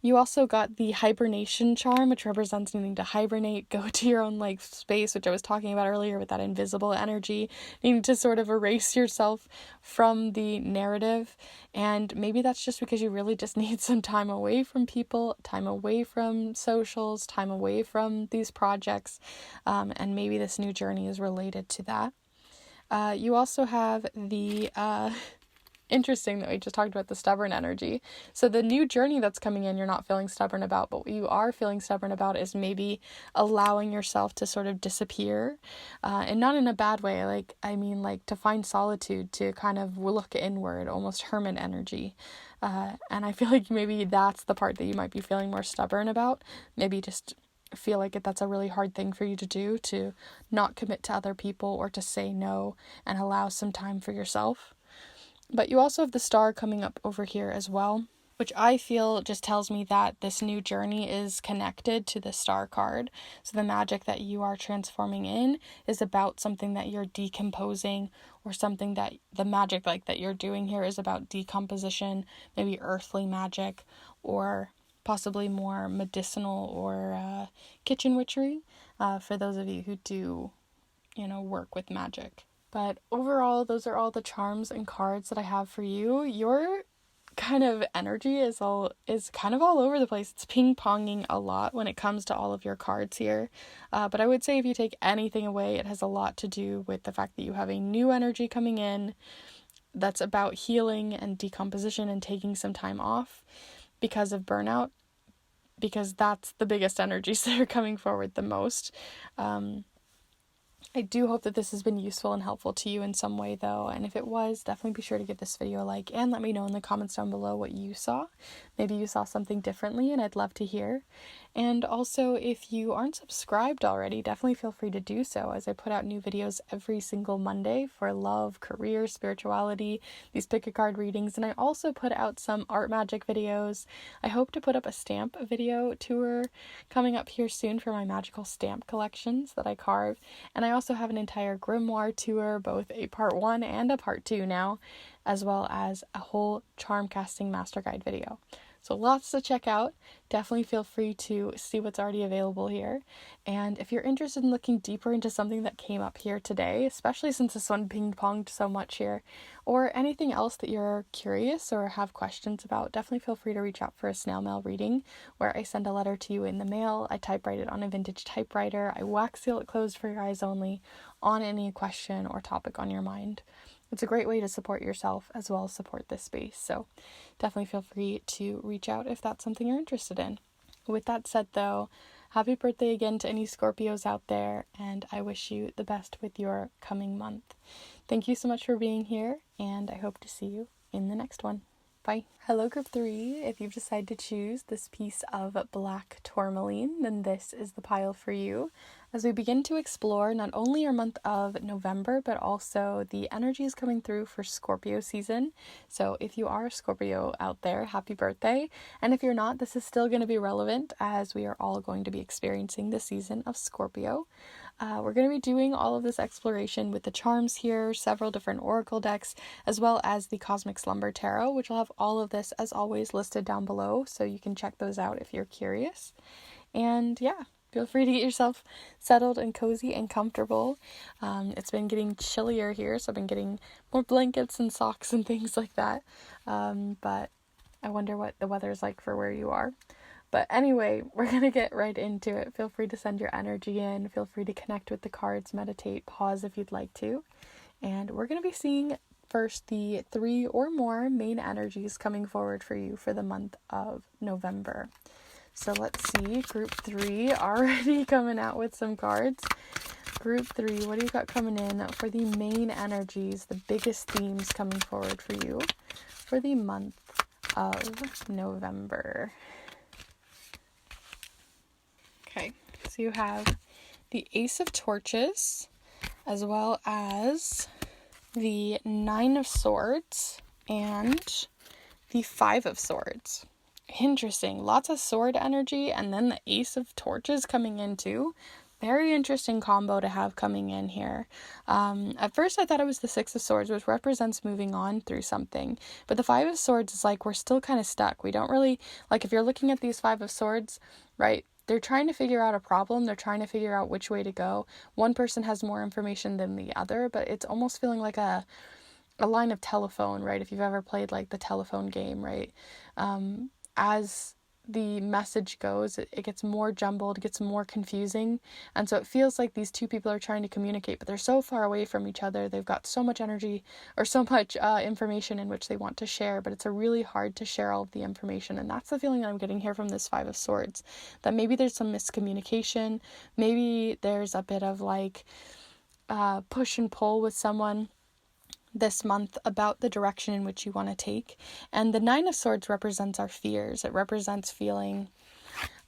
You also got the hibernation charm, which represents needing to hibernate, go to your own space, which I was talking about earlier with that invisible energy, needing to sort of erase yourself from the narrative. And maybe that's just because you really just need some time away from people, time away from socials, time away from these projects. And maybe this new journey is related to that. You also have the interesting that we just talked about the stubborn energy. So the new journey that's coming in, you're not feeling stubborn about, but what you are feeling stubborn about is maybe allowing yourself to sort of disappear, and not in a bad way. To find solitude, to kind of look inward, almost hermit energy. And I feel like maybe that's the part that you might be feeling more stubborn about. Maybe just feel like that's a really hard thing for you to do, to not commit to other people or to say no and allow some time for yourself. But you also have the star coming up over here as well, which I feel just tells me that this new journey is connected to the star card. So the magic that you are transforming in is about something that you're decomposing, or something that the magic that you're doing here is about decomposition, maybe earthly magic, or possibly more medicinal or kitchen witchery, for those of you who do, work with magic. But overall, those are all the charms and cards that I have for you. Your kind of energy is kind of all over the place. It's ping-ponging a lot when it comes to all of your cards here. But I would say if you take anything away, it has a lot to do with the fact that you have a new energy coming in that's about healing and decomposition and taking some time off because of burnout, because that's the biggest energies that are coming forward the most. I do hope that this has been useful and helpful to you in some way, though, and if it was, definitely be sure to give this video a like and let me know in the comments down below what you saw. Maybe you saw something differently, and I'd love to hear. And also, if you aren't subscribed already, definitely feel free to do so, as I put out new videos every single Monday for love, career, spirituality, these Pickacard readings, and I also put out some art magic videos. I hope to put up a stamp video tour coming up here soon for my magical stamp collections that I carve, and I also have an entire grimoire tour, both a part 1 and a part 2 now, as well as a whole charm casting master guide video. So lots to check out. Definitely feel free to see what's already available here. And if you're interested in looking deeper into something that came up here today, especially since this one ping-ponged so much here, or anything else that you're curious or have questions about, definitely feel free to reach out for a snail mail reading, where I send a letter to you in the mail. I typewrite it on a vintage typewriter. I wax seal it closed for your eyes only on any question or topic on your mind. It's a great way to support yourself as well as support this space. So definitely feel free to reach out if that's something you're interested in. With that said, though, happy birthday again to any Scorpios out there, and I wish you the best with your coming month. Thank you so much for being here, and I hope to see you in the next one. Bye. Hello, Group 3. If you've decided to choose this piece of black tourmaline, then this is the pile for you, as we begin to explore not only our month of November, but also the energies coming through for Scorpio season. So if you are a Scorpio out there, happy birthday. And if you're not, this is still going to be relevant, as we are all going to be experiencing the season of Scorpio. We're going to be doing all of this exploration with the charms here, several different oracle decks, as well as the Cosmic Slumber Tarot, which will have all of this, as always, listed down below, so you can check those out if you're curious. And yeah, feel free to get yourself settled and cozy and comfortable. It's been getting chillier here, so I've been getting more blankets and socks and things like that. But I wonder what the weather is like for where you are. But anyway, we're going to get right into it. Feel free to send your energy in. Feel free to connect with the cards, meditate, pause if you'd like to. And we're going to be seeing first the 3 or more main energies coming forward for you for the month of November. So let's see, group 3 already coming out with some cards. Group 3, what do you got coming in for the main energies, the biggest themes coming forward for you for the month of November? Okay, so you have the Ace of Torches, as well as the 9 of Swords, and the 5 of Swords. Interesting, lots of sword energy, and then the Ace of Torches coming in too. Very interesting combo to have coming in here. At first I thought it was the 6 of Swords, which represents moving on through something. But the 5 of Swords is like, we're still kind of stuck. We don't really, like if you're looking at these 5 of Swords, right, they're trying to figure out a problem. They're trying to figure out which way to go. One person has more information than the other, but it's almost feeling like a line of telephone, right? If you've ever played like the telephone game, right? As the message goes, it gets more jumbled, gets more confusing, and so it feels like these two people are trying to communicate, but they're so far away from each other. They've got so much energy or so much information in which they want to share, but it's really hard to share all of the information. And that's the feeling that I'm getting here from this 5 of Swords, that maybe there's some miscommunication, maybe there's a bit of like push and pull with someone this month about the direction in which you want to take. And the 9 of Swords represents our fears. It represents feeling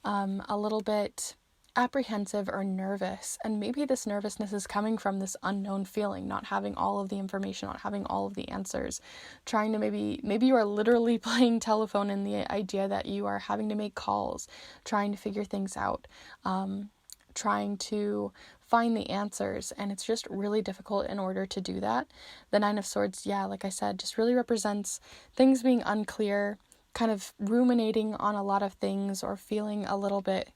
a little bit apprehensive or nervous, and maybe this nervousness is coming from this unknown feeling, not having all of the information, not having all of the answers, trying to maybe you are literally playing telephone in the idea that you are having to make calls, trying to figure things out, trying to find the answers, and it's just really difficult in order to do that. The 9 of Swords, yeah, like I said, just really represents things being unclear, kind of ruminating on a lot of things, or feeling a little bit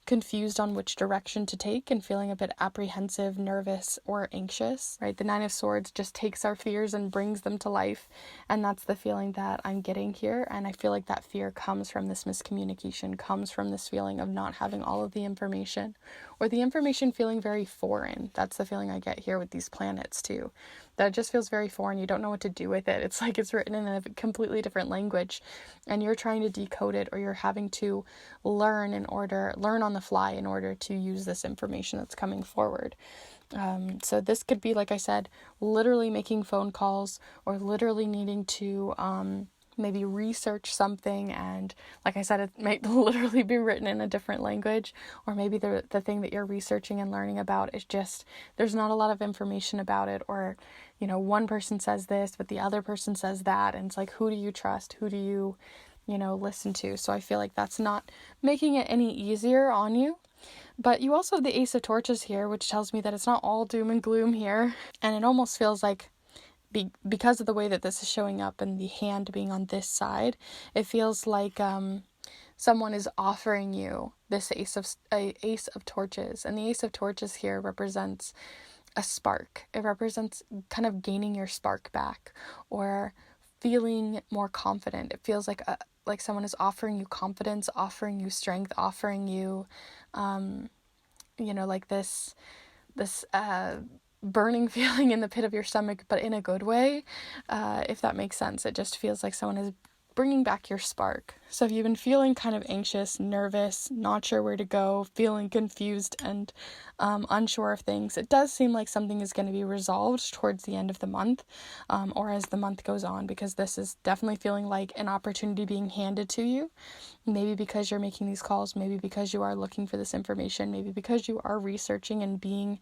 confused on which direction to take, and feeling a bit apprehensive, nervous, or anxious, right? The 9 of Swords just takes our fears and brings them to life, and that's the feeling that I'm getting here. And I feel like that fear comes from this miscommunication, comes from this feeling of not having all of the information, or the information feeling very foreign. That's the feeling I get here with these planets too, that it just feels very foreign. You don't know what to do with it. It's like it's written in a completely different language, and you're trying to decode it, or you're having to learn on the fly in order to use this information that's coming forward. So this could be, like I said, literally making phone calls, or literally needing to maybe research something, and like I said, it might literally be written in a different language, or maybe the thing that you're researching and learning about is just, there's not a lot of information about it, or one person says this but the other person says that, and it's like, who do you trust, who do you listen to? So I feel like that's not making it any easier on you. But you also have the Ace of Torches here, which tells me that it's not all doom and gloom here, and it almost feels like, because of the way that this is showing up and the hand being on this side, it feels like someone is offering you this Ace of Torches. And the Ace of Torches here represents a spark. It represents kind of gaining your spark back, or feeling more confident. It feels like someone is offering you confidence, offering you strength, offering you like this burning feeling in the pit of your stomach, but in a good way, if that makes sense. It just feels like someone is bringing back your spark. So if you've been feeling kind of anxious, nervous, not sure where to go, feeling confused and unsure of things, it does seem like something is going to be resolved towards the end of the month, or as the month goes on, because this is definitely feeling like an opportunity being handed to you. Maybe because you're making these calls, maybe because you are looking for this information, maybe because you are researching and being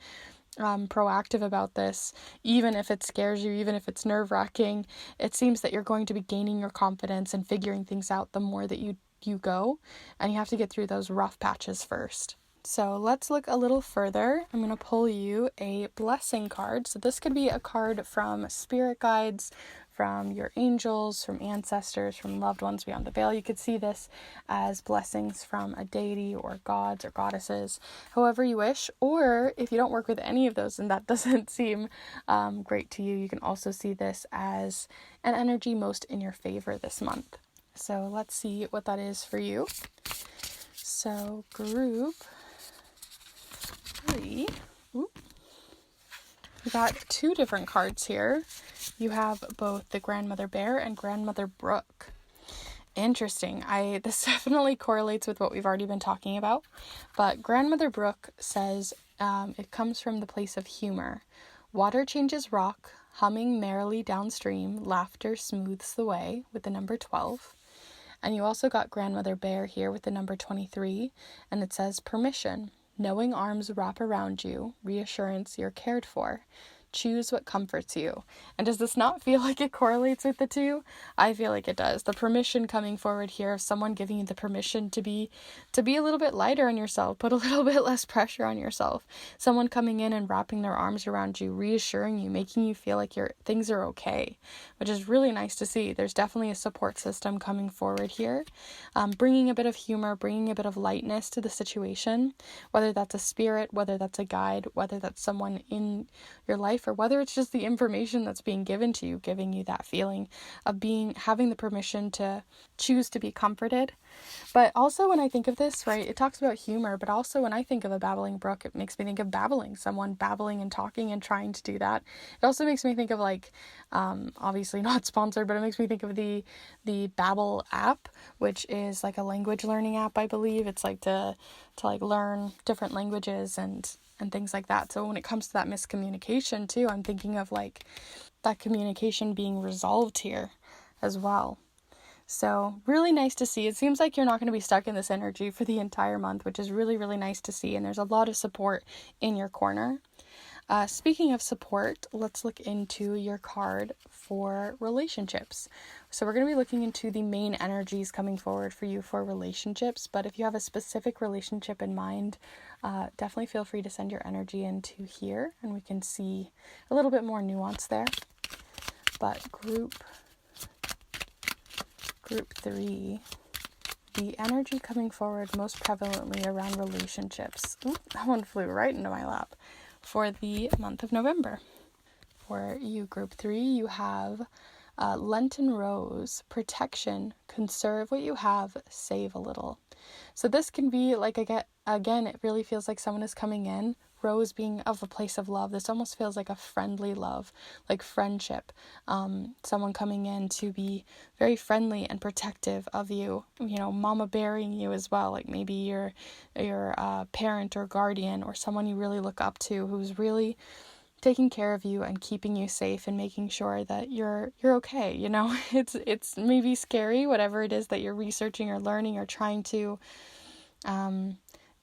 proactive about this. Even if it scares you, even if it's nerve-wracking, it seems that you're going to be gaining your confidence and figuring things out the more that you go, and you have to get through those rough patches first. So let's look a little further. I'm going to pull you a blessing card. So this could be a card from spirit guides, from your angels, from ancestors, from loved ones beyond the veil. You could see this as blessings from a deity or gods or goddesses, however you wish. Or if you don't work with any of those and that doesn't seem great to you, you can also see this as an energy most in your favor this month. So let's see what that is for you. So group 3, we got 2 different cards here. You have both the Grandmother Bear and Grandmother Brook. Interesting. This definitely correlates with what we've already been talking about, but Grandmother Brook says it comes from the place of humor. Water changes rock, humming merrily downstream, laughter smooths the way, with the number 12. And you also got Grandmother Bear here with the number 23, and it says permission. Knowing arms wrap around you, reassurance you're cared for. Choose what comforts you. And does this not feel like it correlates with the 2? I feel like it does. The permission coming forward here of someone giving you the permission to be a little bit lighter on yourself, put a little bit less pressure on yourself. Someone coming in and wrapping their arms around you, reassuring you, making you feel like things are okay, which is really nice to see. There's definitely a support system coming forward here, bringing a bit of humor, bringing a bit of lightness to the situation, whether that's a spirit, whether that's a guide, whether that's someone in your life, or whether it's just the information that's being given to you, giving you that feeling of having the permission to choose to be comforted. But also when I think of this, right, it talks about humor, but also when I think of a babbling brook, it makes me think of babbling, someone babbling and talking and trying to do that. It also makes me think of obviously not sponsored, but it makes me think of the Babbel app, which is like a language learning app, I believe. It's like to learn different languages and things like that. So when it comes to that miscommunication too, I'm thinking of that communication being resolved here as well. So really nice to see. It seems like you're not going to be stuck in this energy for the entire month, which is really, really nice to see. And there's a lot of support in your corner. Speaking of support, let's look into your card for relationships. So we're going to be looking into the main energies coming forward for you for relationships. But if you have a specific relationship in mind, definitely feel free to send your energy into here and we can see a little bit more nuance there. But group 3, the energy coming forward most prevalently around relationships. Ooh, that one flew right into my lap. For the month of November. For you, group 3, you have Lenten Rose, protection, conserve what you have, save a little. So this can be like, again, it really feels like someone is coming in, Rose being of a place of love. This almost feels like a friendly love, like friendship. Someone coming in to be very friendly and protective of you, mama bearing you as well. Like maybe your parent or guardian or someone you really look up to who's really taking care of you and keeping you safe and making sure that you're okay. It's maybe scary, whatever it is that you're researching or learning or trying to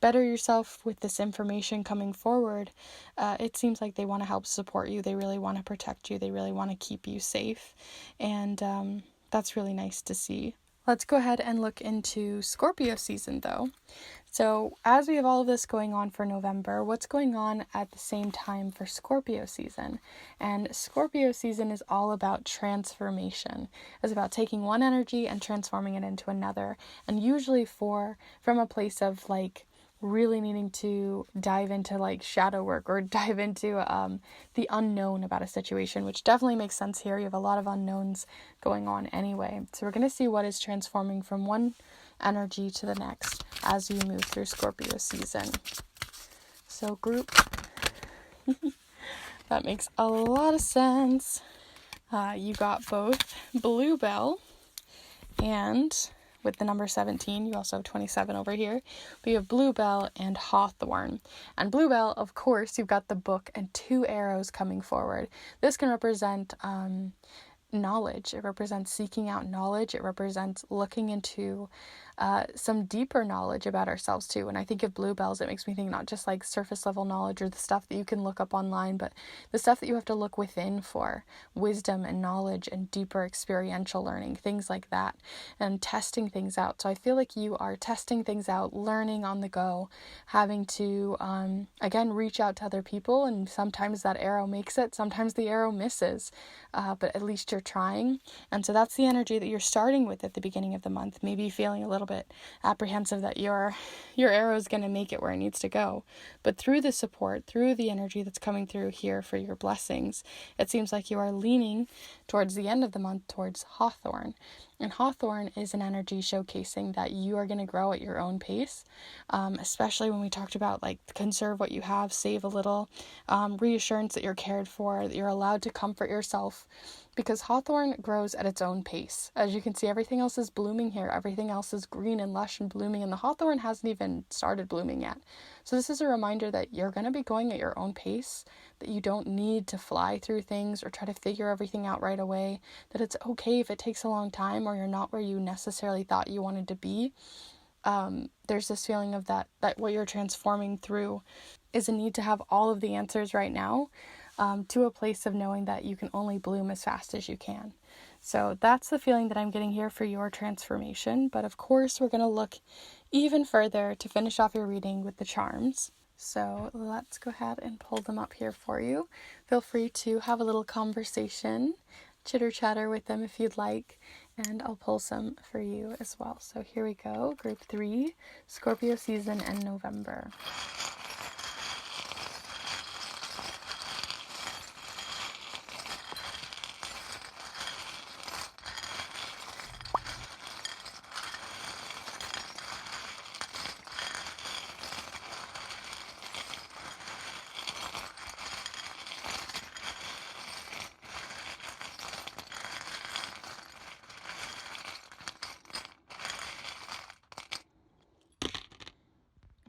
better yourself with this information coming forward. It seems like they want to help support you. They really want to protect you. They really want to keep you safe. And that's really nice to see. Let's go ahead and look into Scorpio season though. So as we have all of this going on for November, what's going on at the same time for Scorpio season? And Scorpio season is all about transformation. It's about taking one energy and transforming it into another. And usually from a place of really needing to dive into shadow work or dive into the unknown about a situation, which definitely makes sense here. You have a lot of unknowns going on anyway. So we're going to see what is transforming from one energy to the next as you move through Scorpio season. So group, that makes a lot of sense. You got both Bluebell and with the number 17, you also have 27 over here, but you have Bluebell and Hawthorn. And Bluebell, of course, you've got the book and 2 arrows coming forward. This can represent knowledge. It represents seeking out knowledge. It represents looking into some deeper knowledge about ourselves too. When I think of bluebells, it makes me think not just surface level knowledge or the stuff that you can look up online, but the stuff that you have to look within for wisdom and knowledge and deeper experiential learning, things like that, and testing things out. So I feel like you are testing things out, learning on the go, having to again reach out to other people, and sometimes that arrow makes it, sometimes the arrow misses, but at least you're trying. And so that's the energy that you're starting with at the beginning of the month, maybe feeling a little little bit apprehensive that your arrow is going to make it where it needs to go. But through the support, through the energy that's coming through here for your blessings, it seems like you are leaning towards the end of the month towards Hawthorn. And Hawthorn is an energy showcasing that you are going to grow at your own pace, especially when we talked about like conserve what you have, save a little, reassurance that you're cared for, that you're allowed to comfort yourself, because Hawthorn grows at its own pace. As you can see, everything else is blooming here. Everything else is green and lush and blooming, and the Hawthorn hasn't even started blooming yet. So this is a reminder that you're going to be going at your own pace, that you don't need to fly through things or try to figure everything out right away, that it's okay if it takes a long time or you're not where you necessarily thought you wanted to be. There's this feeling of that what you're transforming through is a need to have all of the answers right now, to a place of knowing that you can only bloom as fast as you can. So that's the feeling that I'm getting here for your transformation. But of course, we're going to look even further to finish off your reading with the charms. So let's go ahead and pull them up here for you. Feel free to have a little conversation, chitter chatter with them if you'd like, and I'll pull some for you as well. So here we go. Group 3, Scorpio season and November.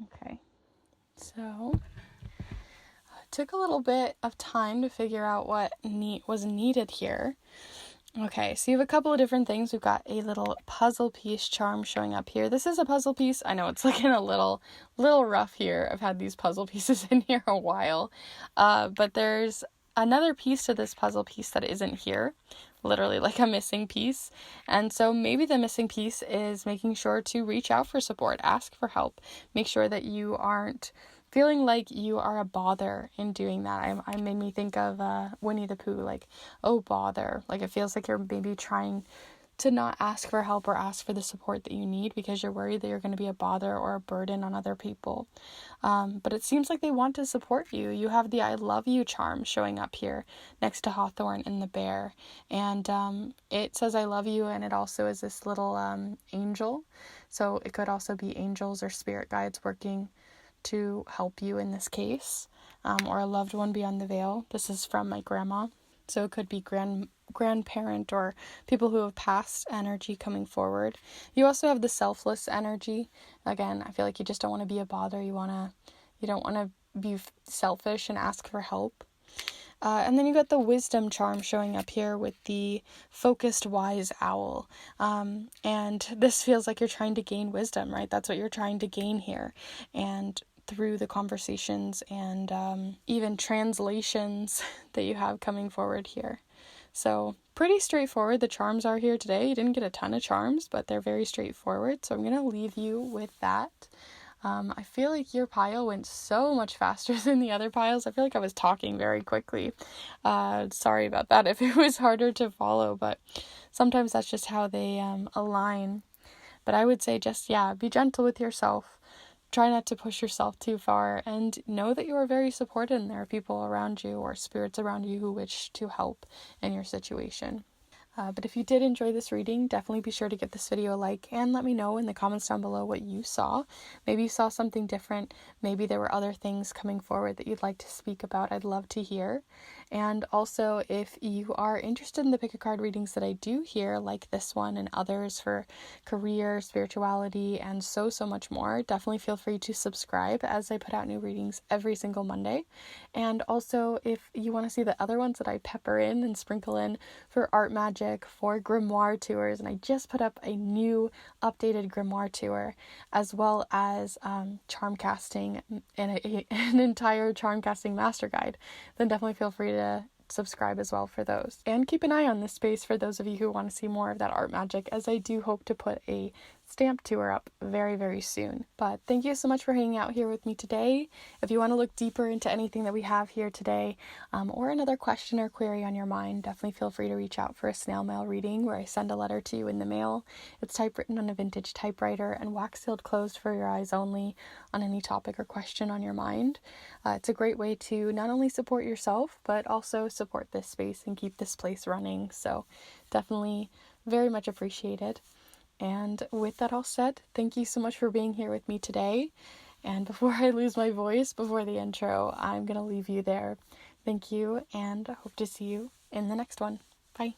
Okay, so it took a little bit of time to figure out what was needed here. Okay, so you have a couple of different things. We've got a little puzzle piece charm showing up here. This is a puzzle piece. I know it's looking a little rough here. I've had these puzzle pieces in here a while. But there's another piece to this puzzle piece that isn't here. Literally like a missing piece. And so maybe the missing piece is making sure to reach out for support, ask for help, make sure that you aren't feeling like you are a bother in doing that. I made me think of Winnie the Pooh, like, oh, bother. Like, it feels like you're maybe trying to not ask for help or ask for the support that you need because you're worried that you're going to be a bother or a burden on other people. But it seems like they want to support you. You have the I love you charm showing up here next to Hawthorn and the bear. And it says I love you, and it also is this little angel. So it could also be angels or spirit guides working to help you in this case, or a loved one beyond the veil. This is from my grandma. So it could be grandparent or people who have passed energy coming forward. You also have the selfless energy. Again, I feel like you just don't want to be a bother. You don't want to be selfish and ask for help. And then you got the wisdom charm showing up here with the focused wise owl. And this feels like you're trying to gain wisdom, right? That's what you're trying to gain here. And through the conversations and even translations that you have coming forward here. So pretty straightforward. The charms are here today. You didn't get a ton of charms, but they're very straightforward. So I'm going to leave you with that. I feel like your pile went so much faster than the other piles. I feel like I was talking very quickly. Sorry about that if it was harder to follow, but sometimes that's just how they align. But I would say just, be gentle with yourself. Try not to push yourself too far, and know that you are very supported and there are people around you or spirits around you who wish to help in your situation. But if you did enjoy this reading, definitely be sure to give this video a like and let me know in the comments down below what you saw. Maybe you saw something different. Maybe there were other things coming forward that you'd like to speak about. I'd love to hear. And also, if you are interested in the Pickacard readings that I do here, like this one and others for career, spirituality, and so much more, definitely feel free to subscribe as I put out new readings every single Monday. And also, if you want to see the other ones that I pepper in and sprinkle in for art magic, for grimoire tours, and I just put up a new updated grimoire tour, as well as charm casting and an entire charm casting master guide, then definitely feel free to subscribe as well for those. And keep an eye on this space for those of you who want to see more of that art magic, as I do hope to put a stamp tour up very, very soon. But thank you so much for hanging out here with me today. If you want to look deeper into anything that we have here today, or another question or query on your mind, definitely feel free to reach out for a snail mail reading where I send a letter to you in the mail. It's typewritten on a vintage typewriter and wax sealed closed for your eyes only on any topic or question on your mind. It's a great way to not only support yourself, but also support this space and keep this place running. So definitely very much appreciated. And with that all said, thank you so much for being here with me today. And before I lose my voice before the intro, I'm going to leave you there. Thank you, and I hope to see you in the next one. Bye.